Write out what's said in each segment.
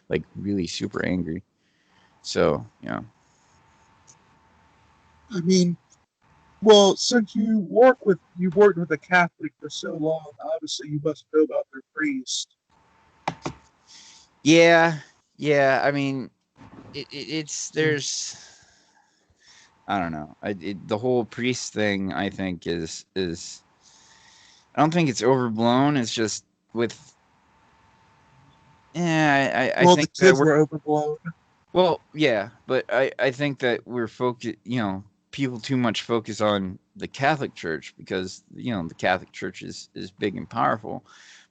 like really super angry. So, I mean, well, since you've worked with a Catholic for so long, obviously you must know about their priest. yeah, yeah. I mean, it's there's I don't know. The whole priest thing, I think, is I don't think it's overblown. It's just with yeah. I Well, the think that kids we're were overblown. well, yeah, but I think that we're focused. People too much focus on the Catholic Church because the Catholic Church is big and powerful,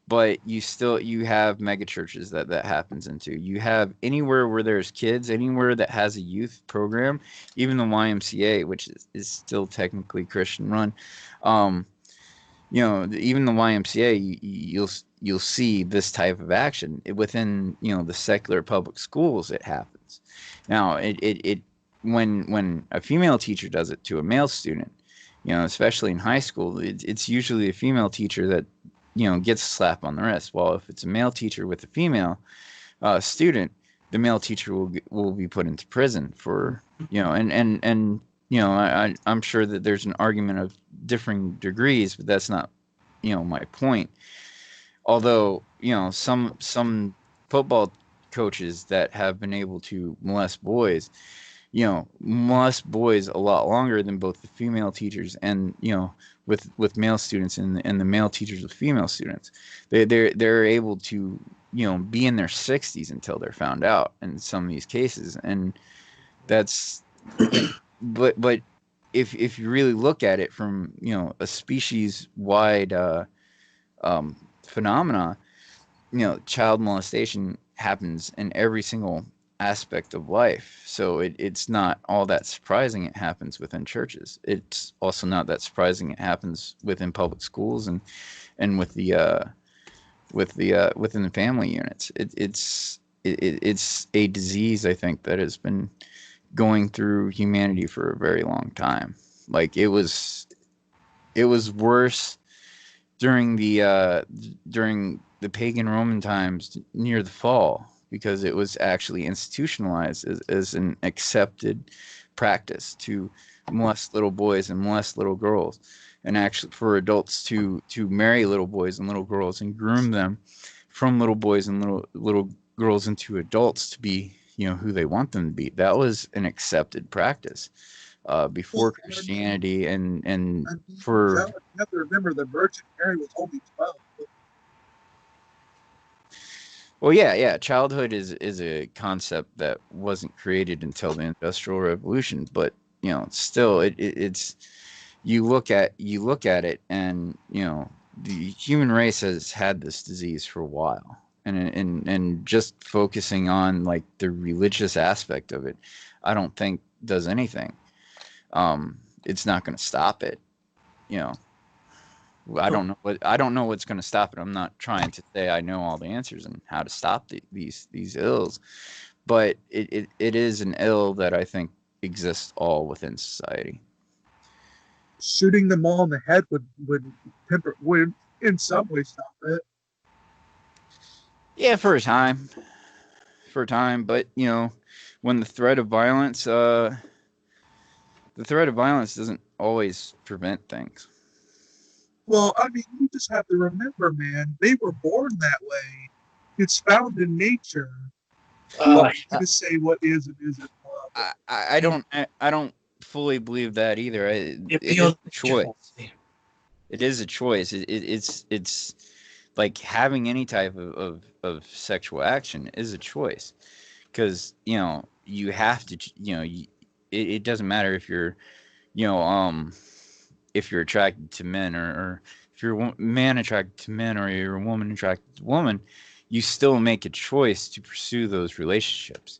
but you have mega churches that happens into. You have anywhere where there's kids, anywhere that has a youth program, even the YMCA, which is still technically Christian run. Um, even the YMCA, you'll see this type of action within the secular public schools. It happens. Now, it when a female teacher does it to a male student, especially in high school, it's usually a female teacher that gets a slap on the wrist. While if it's a male teacher with a female student, the male teacher will be put into prison for and I'm sure that there's an argument of differing degrees, but that's not my point. Although some football coaches that have been able to molest boys a lot longer than both the female teachers and with male students and the male teachers with female students. They're able to be in their 60s until they're found out in some of these cases, and that's but if you really look at it from a species wide phenomena, child molestation happens in every single aspect of life. So it's not all that surprising it happens within churches. It's also not that surprising it happens within public schools and within the family units. It's a disease, I think, that has been going through humanity for a very long time. Like it was worse during the pagan Roman times near the fall because it was actually institutionalized as an accepted practice to molest little boys and molest little girls, and actually for adults to marry little boys and little girls and groom them from little boys and little girls into adults to be who they want them to be. That was an accepted practice Well, before Christianity and I mean, for you have to remember the Virgin Mary was only 12. Well, yeah, yeah. Childhood is a concept that wasn't created until the Industrial Revolution, but still, it's you look at it, and the human race has had this disease for a while, and just focusing on like the religious aspect of it, I don't think does anything. It's not going to stop it. You know, I don't know what's going to stop it. I'm not trying to say I know all the answers and how to stop these ills, but it is an ill that I think exists all within society. Shooting them all in the head would in some way stop it. Yeah, for a time, but when the threat of violence doesn't always prevent things. Well, I mean, you just have to remember, man, they were born that way. It's found in nature. Who Uh, are you to say what is and isn't love? I don't fully believe that either. it It is feels a choice. natural. It is a choice. It's like having any type of sexual action is a choice because you have to it doesn't matter if you're you know if you're attracted to men or if you're a man attracted to men or you're a woman attracted to woman, you still make a choice to pursue those relationships.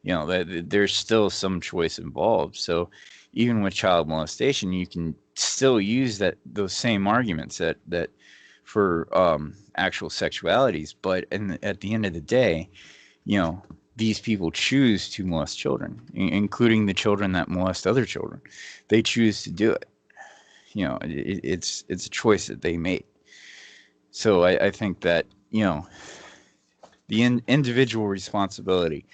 There's still some choice involved. So even with child molestation, you can still use those same arguments that for actual sexualities, but at the end of the day, you know these people choose to molest children, including the children that molest other children. They choose to do it. It's a choice that they made. So I think that the individual responsibility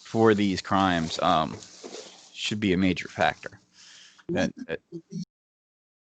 for these crimes should be a major factor. One And thing I believe